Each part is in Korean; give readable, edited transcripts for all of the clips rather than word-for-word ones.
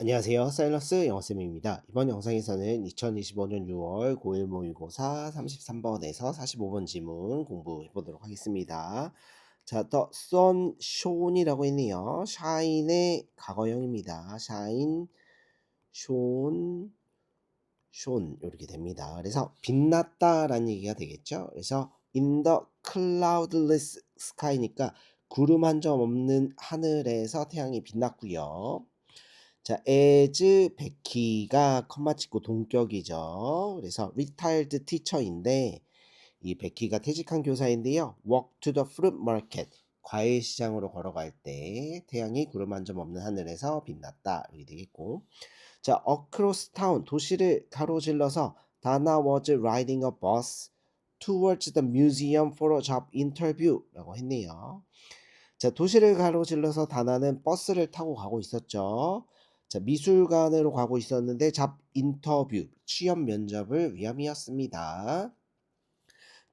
안녕하세요. 사일러스 영어쌤입니다. 이번 영상에서는 2025년 6월 고1 모의고사 33번에서 45번 지문 공부해 보도록 하겠습니다. 자, The sun shone이라고 했네요. shine의 과거형입니다. shine, shone, shone 이렇게 됩니다. 그래서 빛났다라는 얘기가 되겠죠. 그래서 in the cloudless sky니까 구름 한 점 없는 하늘에서 태양이 빛났고요. 자, as 베키가 컴마 찍고 동격이죠. 그래서 retired teacher인데 이 베키가 퇴직한 교사인데요. walk to the fruit market. 과일 시장으로 걸어갈 때 태양이 구름 한 점 없는 하늘에서 빛났다. 이렇게 되겠고. 자, across town 도시를 가로질러서 Dana was riding a bus towards the museum for a job interview라고 했네요. 자, 도시를 가로질러서 다나는 버스를 타고 가고 있었죠. 자, 미술관으로 가고 있었는데 잡 인터뷰, 취업 면접을 위함이었습니다.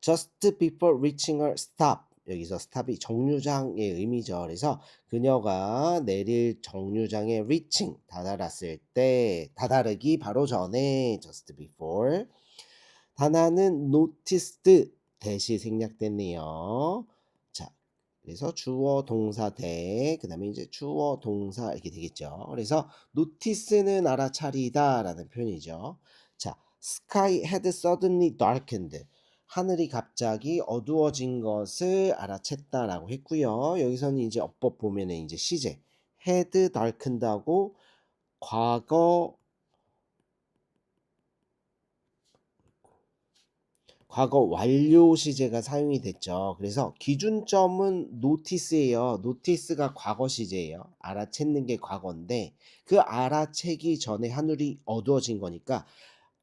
Just before reaching her stop. 여기서 stop이 정류장의 의미죠. 그래서 그녀가 내릴 정류장에 reaching, 다다랐을 때, 다다르기 바로 전에 just before. 다나는 noticed, 대시 생략됐네요. 자, 그래서 주어 동사 대 그다음에 이제 주어 동사 이렇게 되겠죠. 그래서 notice는 알아차리다라는 표현이죠. 자, sky had suddenly darkened. 하늘이 갑자기 어두워진 것을 알아챘다라고 했고요. 여기서는 이제 어법 보면은 이제 시제 had darkened하고 과거 완료 시제가 사용이 됐죠. 그래서 기준점은 notice예요. notice가 과거 시제예요. 알아챘는 게 과거인데 그 알아채기 전에 하늘이 어두워진 거니까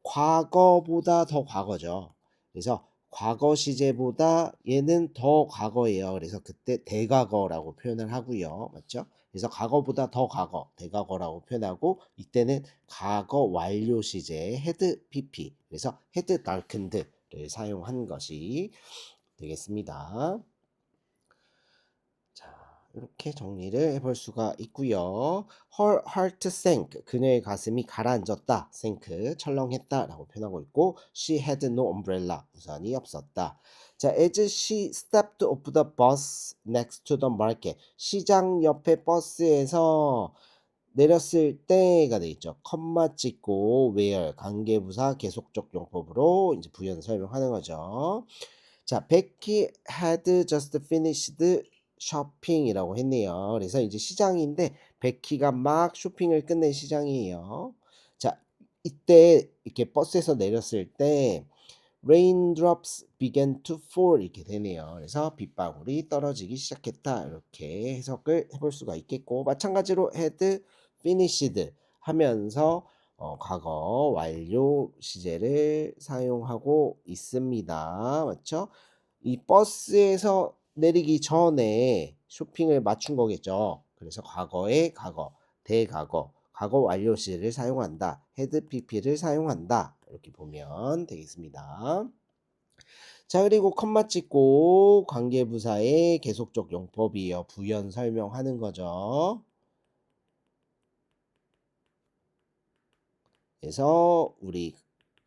과거보다 더 과거죠. 그래서 과거 시제보다 얘는 더 과거예요. 그래서 그때 대과거라고 표현을 하고요. 맞죠? 그래서 과거보다 더 과거, 대과거라고 표현하고 이때는 과거 완료 시제 had pp. 그래서 had darkened를 사용한 것이 되겠습니다. 자, 이렇게 정리를 해볼 수가 있고요. Her heart sank. 그녀의 가슴이 가라앉았다. sank, 철렁했다라고 표현하고 있고 she had no umbrella. 우산이 없었다. 자, as she stepped off the bus next to the market. 시장 옆에 버스에서 내렸을 때가 돼 있죠. 컴마 찍고 where 관계부사 계속적 용법으로 이제 부연 설명하는 거죠. 자, Becky had just finished shopping이라고 했네요. 그래서 이제 시장인데 베키가 막 쇼핑을 끝낸 시장이에요. 자, 이때 이렇게 버스에서 내렸을 때 raindrops began to fall 이렇게 되네요. 그래서 빗방울이 떨어지기 시작했다. 이렇게 해석을 해볼 수가 있겠고 마찬가지로 had finished 하면서 과거 완료 시제를 사용하고 있습니다. 맞죠? 이 버스에서 내리기 전에 쇼핑을 마친 거겠죠. 그래서 과거의 과거, 대과거, 과거 완료 시를 사용한다. had pp를 사용한다. 이렇게 보면 되겠습니다. 자, 그리고 컴마 찍고 관계부사의 계속적 용법이에요. 부연 설명하는 거죠. 그래서 우리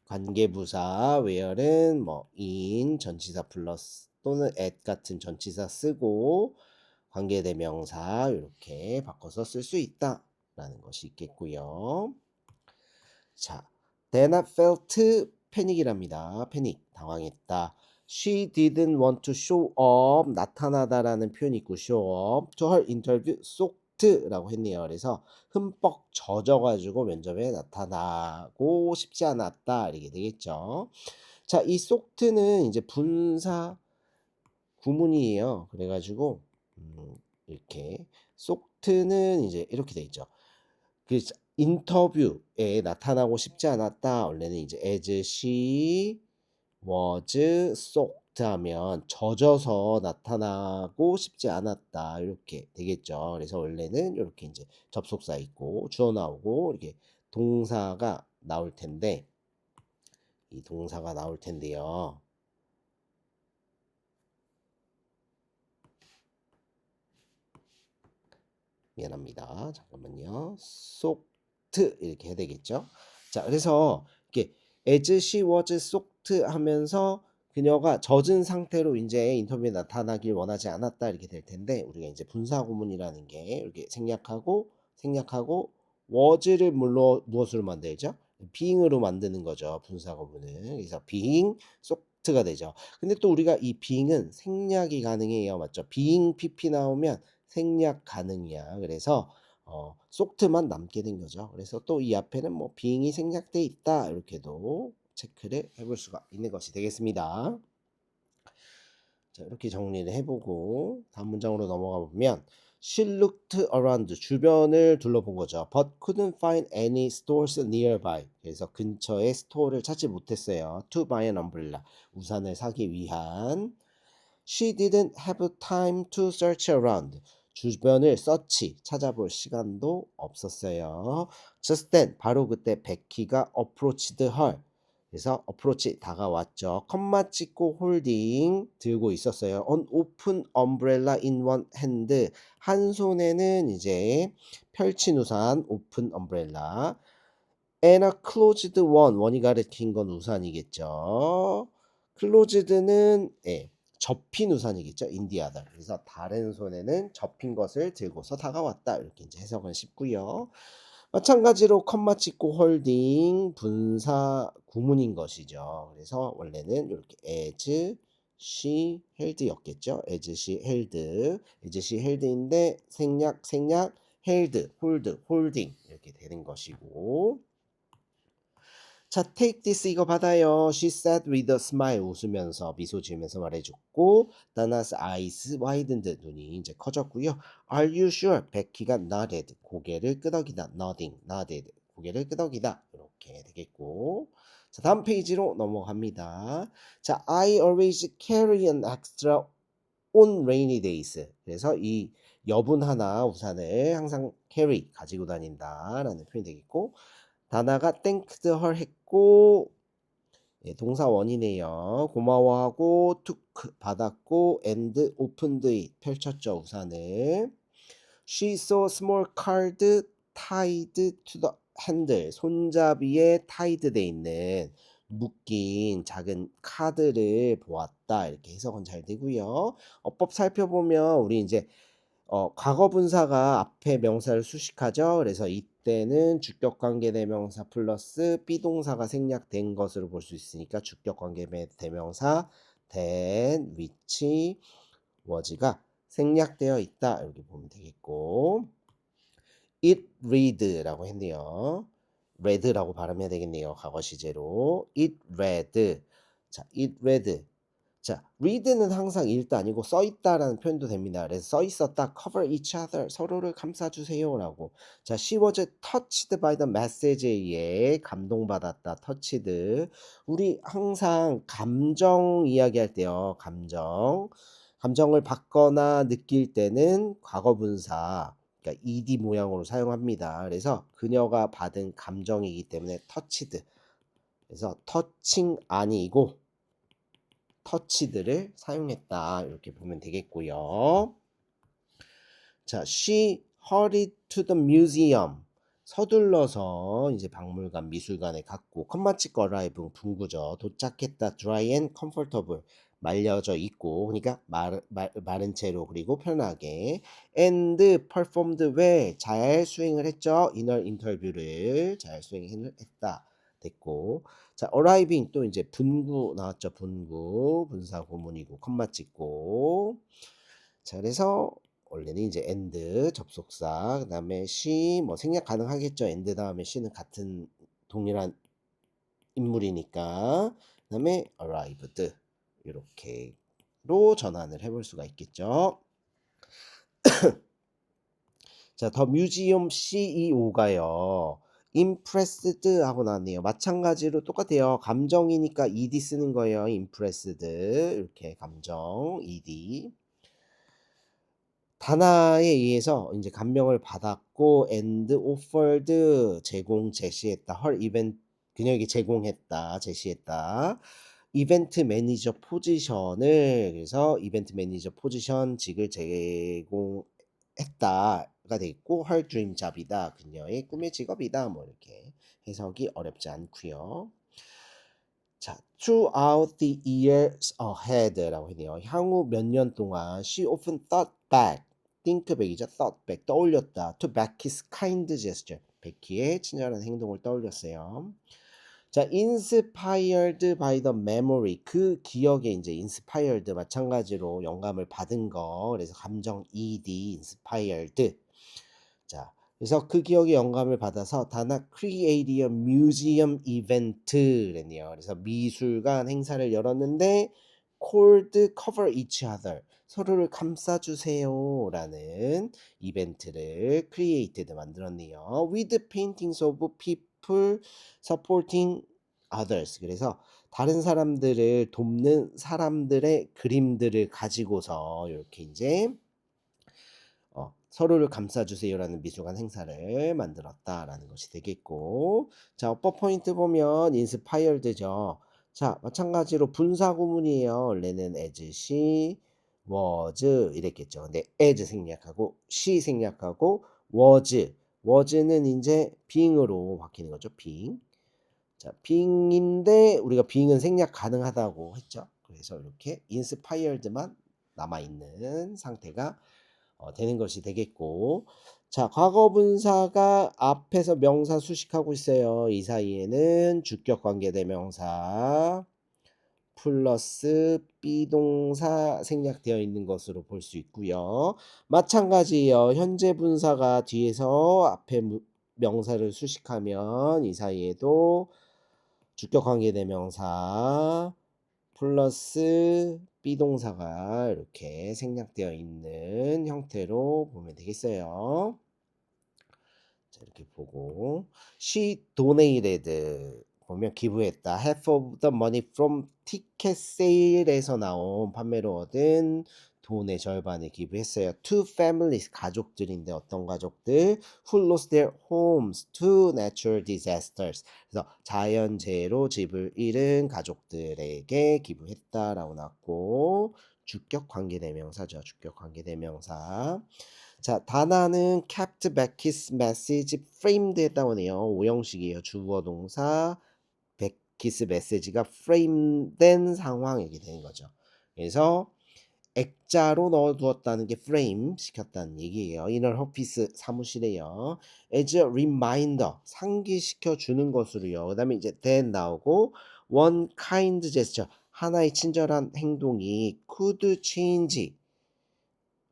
관계부사 where는 뭐 in 전치사 플러스 또는 at 같은 전치사 쓰고 관계대명사 이렇게 바꿔서 쓸 수 있다 라는 것이 있겠고요. 자, Dana felt panic이랍니다. 패닉, 당황했다. She didn't want to show up, 나타나다라는 표현이 있고 show up to her interview soaked라고 했네요. 그래서 흠뻑 젖어가지고 면접에 나타나고 싶지 않았다 이렇게 되겠죠. 자, 이 soaked는 이제 분사 구문이에요. 그래가지고 이렇게 soaked는 이제 이렇게 돼 있죠. 그 인터뷰에 나타나고 싶지 않았다. 원래는 이제 as she was soaked 하면 젖어서 나타나고 싶지 않았다. 이렇게 되겠죠. 그래서 원래는 이렇게 이제 접속사 있고 주어 나오고 이렇게 동사가 나올 텐데 이 동사가 나올 텐데요. 미안합니다. 잠깐만요. 이렇게 해야 되겠죠. 자, 그래서 이렇게 as she was soaked 하면서 그녀가 젖은 상태로 인제 인터뷰에 나타나길 원하지 않았다 이렇게 될 텐데 우리가 인제 분사 구문이라는 게 이렇게 생략하고 was를 무엇으로 만들죠? being으로 만드는 거죠, 분사 구문은. 그래서 being soaked가 되죠. 근데 또 우리가 이 being은 생략이 가능해요. 맞죠? being pp 나오면 생략 가능이야. 그래서 소프트만 남게 된 거죠. 그래서 또 이 앞에는 뭐 being이 생략돼 있다 이렇게도 체크를 해볼 수가 있는 것이 되겠습니다. 자, 이렇게 정리를 해보고 다음 문장으로 넘어가 보면 She looked around 주변을 둘러본 거죠. But couldn't find any stores nearby. 그래서 근처에 스토어를 찾지 못했어요. To buy an umbrella. 우산을 사기 위한. She didn't have time to search around. 주변을 찾아볼 시간도 없었어요. Just then, 바로 그때 베키가 approached her. 그래서 approach 다가왔죠. 컴마 찍고 holding 들고 있었어요. An open umbrella in one hand. 한 손에는 이제 펼친 우산, open umbrella. And a closed one. 원이 가리킨 건 우산이겠죠. closed는 접힌 우산이겠죠. in the other. 그래서 다른 손에는 접힌 것을 들고서 다가왔다. 이렇게 이제 해석은 쉽고요. 마찬가지로 컴마 찍고 홀딩 분사 구문인 것이죠. 그래서 원래는 이렇게 as she held였겠죠. as she held인데 생략 held, holding 이렇게 되는 것이고. 자, take this 이거 받아요. She said with a smile 웃으면서 미소 지으면서 말해줬고 Dana's eyes widened 눈이 이제 커졌고요. Are you sure? 베키가 nodded 고개를 끄덕이다. nodded 고개를 끄덕이다. 이렇게 되겠고 자, 다음 페이지로 넘어갑니다. 자, I always carry an extra on rainy days. 그래서 이 여분 하나 우산을 항상 carry 가지고 다닌다라는 표현이 되겠고 다나가 thanked her 했고 동사 원이네요. 고마워하고 took 받았고 and opened it 펼쳤죠 우산을. She saw small card tied to the handle 손잡이에 tied 돼 있는 묶인 작은 카드를 보았다 이렇게 해석은 잘 되고요. 어법 살펴보면 우리 이제 과거 분사가 앞에 명사를 수식하죠. 그래서 이때는 주격관계 대명사 플러스 비동사가 생략된 것으로 볼 수 있으니까 주격관계 대명사 then, which, was가 생략되어 있다. 이렇게 보면 되겠고 it read라고 했네요. read라고 발음해야 되겠네요. 과거 시제로 it read. 자, it read. 자, read는 항상 읽다 아니고 써 있다라는 표현도 됩니다. 그래서 써 있었다. cover each other. 서로를 감싸주세요라고. 자, she was touched by the message에 의해 감동받았다. touched. 우리 항상 감정 이야기할 때요. 감정을 받거나 느낄 때는 과거 분사 그러니까 ed 모양으로 사용합니다. 그래서 그녀가 받은 감정이기 때문에 touched. 그래서 touching 아니고 터치드를 사용했다. 이렇게 보면 되겠고요. 자, she hurried to the museum. 서둘러서 이제 박물관, 미술관에 갔고 컴마 찍고 arrive 분구죠. 도착했다. dry and comfortable. 말려져 있고 그러니까 마른 채로 그리고 편하게 and performed well. 잘 수행을 했죠. 이널 인터뷰를 잘 수행했다. 됐고 자, arriving 또 이제 분구 나왔죠. 분구 분사 구문이고 컴마 찍고 자, 그래서 원래는 이제 and 접속사 그다음에 she 뭐 생략 가능하겠죠. and 다음에 she는 같은 동일한 인물이니까 그다음에 arrived 이렇게로 전환을 해볼 수가 있겠죠. 자, 더 뮤지엄 CEO가요. impressed 하고 나왔네요. 마찬가지로 똑같아요. 감정이니까 ed 쓰는 거예요. impressed 이렇게 감정 ed 다나에 의해서 이제 감명을 받았고 and offered 제시했다. her event 그녀에게 제시했다. 이벤트 매니저 포지션을 그래서 이벤트 매니저 포지션 직을 제공했다. 되겠고 her dream job이다. 그녀의 꿈의 직업이다. 뭐 이렇게 해석이 어렵지 않고요. 자, throughout the years ahead라고 했네요. 향후 몇 년 동안 she often thought back, think back이죠. thought back, 떠올렸다. to Becky's kind gesture, 베키의 친절한 행동을 떠올렸어요. 자, inspired by the memory, 그 기억에 이제 inspired 마찬가지로 영감을 받은 거, 그래서 감정 ed, inspired. 자, 그래서 그 기억에 영감을 받아서 다나 create a museum event랬네요. 그래서 미술관 행사를 열었는데 called cover each other, 서로를 감싸주세요라는 이벤트를 created 만들었네요. with paintings of people supporting others, 그래서 다른 사람들을 돕는 사람들의 그림들을 가지고서 이렇게 이제 서로를 감싸주세요라는 미술관 행사를 만들었다라는 것이 되겠고, 자, 어퍼 포인트 보면 inspired죠. 자, 마찬가지로 분사 구문이에요. 원래는 as, she, was 이랬겠죠. 근데 as 생략하고 she 생략하고 was는 이제 being으로 바뀌는 거죠. being. 자, being인데 우리가 being은 생략 가능하다고 했죠. 그래서 이렇게 inspired만 남아있는 상태가 되는 것이 되겠고, 자, 과거 분사가 앞에서 명사 수식하고 있어요. 이 사이에는 주격 관계대명사 플러스 비동사 생략되어 있는 것으로 볼 수 있고요. 마찬가지예요. 현재 분사가 뒤에서 앞에 명사를 수식하면 이 사이에도 주격 관계대명사 플러스 비동사가 이렇게 생략되어 있는 형태로 보면 되겠어요. 자, 이렇게 보고 she donated 보면 기부했다. half of the money from ticket sale에서 나온 판매로 얻은 돈의 절반을 기부했어요. to families, 가족들인데 어떤 가족들? who lost their homes to natural disasters. 그래서 자연재해로 집을 잃은 가족들에게 기부했다라고 나왔고, 주격 관계대명사죠. 주격 관계대명사. 자, 다나는 kept Becky's message framed 했다고 하네요. 오형식이에요. 주어 동사 Becky's message가 frame된 상황 이렇게 되는 거죠. 그래서 액자로 넣어두었다는 게 frame 시켰다는 얘기예요. inner office 사무실에요. as a reminder 상기시켜 주는 것으로요. 그 다음에 이제 then 나오고 one kind gesture 하나의 친절한 행동이 could change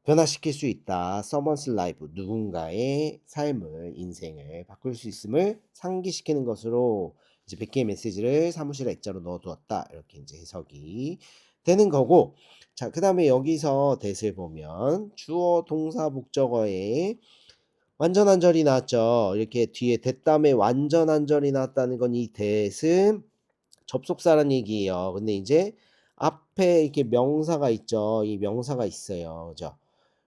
변화시킬 수 있다. someone's life 누군가의 삶을 인생을 바꿀 수 있음을 상기시키는 것으로 이제 100개의 메시지를 사무실에 액자로 넣어두었다. 이렇게 이제 해석이 되는 거고, 자, 그 다음에 여기서 that을 보면 주어 동사 목적어에 완전한절이 나왔죠. 이렇게 뒤에 that 다음에 완전한절이 나왔다는 건 이 that은 접속사란 얘기예요. 근데 이제 앞에 이렇게 명사가 있죠. 이 명사가 있어요. 그죠?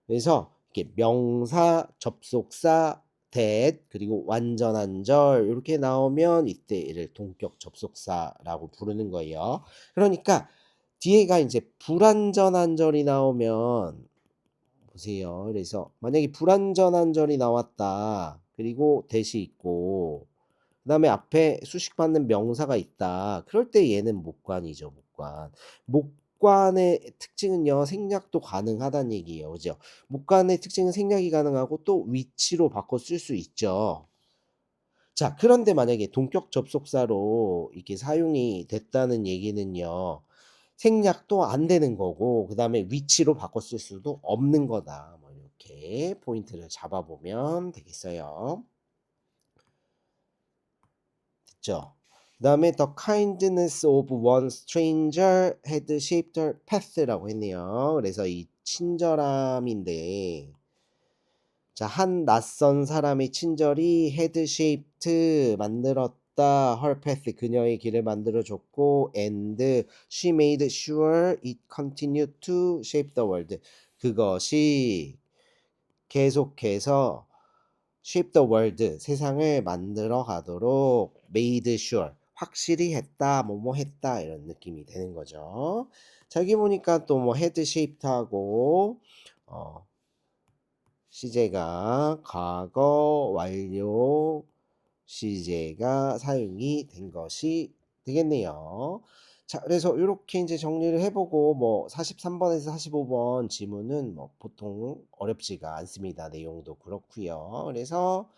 그래서 이렇게 명사, 접속사, that 그리고 완전한 절 이렇게 나오면 이때 이를 동격 접속사라고 부르는 거예요. 그러니까 뒤에가 이제 불완전한 절이 나오면 보세요. 그래서 만약에 불완전한 절이 나왔다. 그리고 that이 있고 그다음에 앞에 수식받는 명사가 있다. 그럴 때 얘는 목관이죠. 목관. 목관의 특징은요. 생략도 가능하다는 얘기예요. 그죠? 목관의 특징은 생략이 가능하고 또 위치로 바꿔 쓸 수 있죠. 자, 그런데 만약에 동격 접속사로 이렇게 사용이 됐다는 얘기는요. 생략도 안 되는 거고 그다음에 위치로 바꿔 쓸 수도 없는 거다. 뭐 이렇게 포인트를 잡아보면 되겠어요. 됐죠? 그다음에 the kindness of one stranger had shaped her path라고 했네요. 그래서 이 친절함인데 자, 한 낯선 사람의 친절이 had shaped 만들었다. her path 그녀의 길을 만들어 줬고 and she made sure it continued to shape the world. 그것이 계속해서 shape the world 세상을 만들어 가도록 made sure 확실히 했다 뭐뭐 했다 이런 느낌이 되는 거죠. 자, 여기 보니까 또 뭐 head shaped하고 시제가 과거 완료 시제가 사용이 된 것이 되겠네요. 자, 그래서 요렇게 인제 정리를 해 보고 뭐 43 번에서 45번 지문은 뭐 보통 어렵지가 않습니다. 내용도 그렇고요. 그래서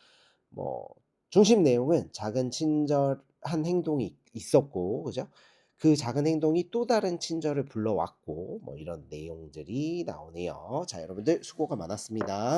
뭐 중심 내용은 작은 친절한 행동이 있었고, 그죠? 그 작은 행동이 또 다른 친절을 불러왔고 뭐 이런 내용들이 나오네요. 자, 여러분들 수고가 많았습니다.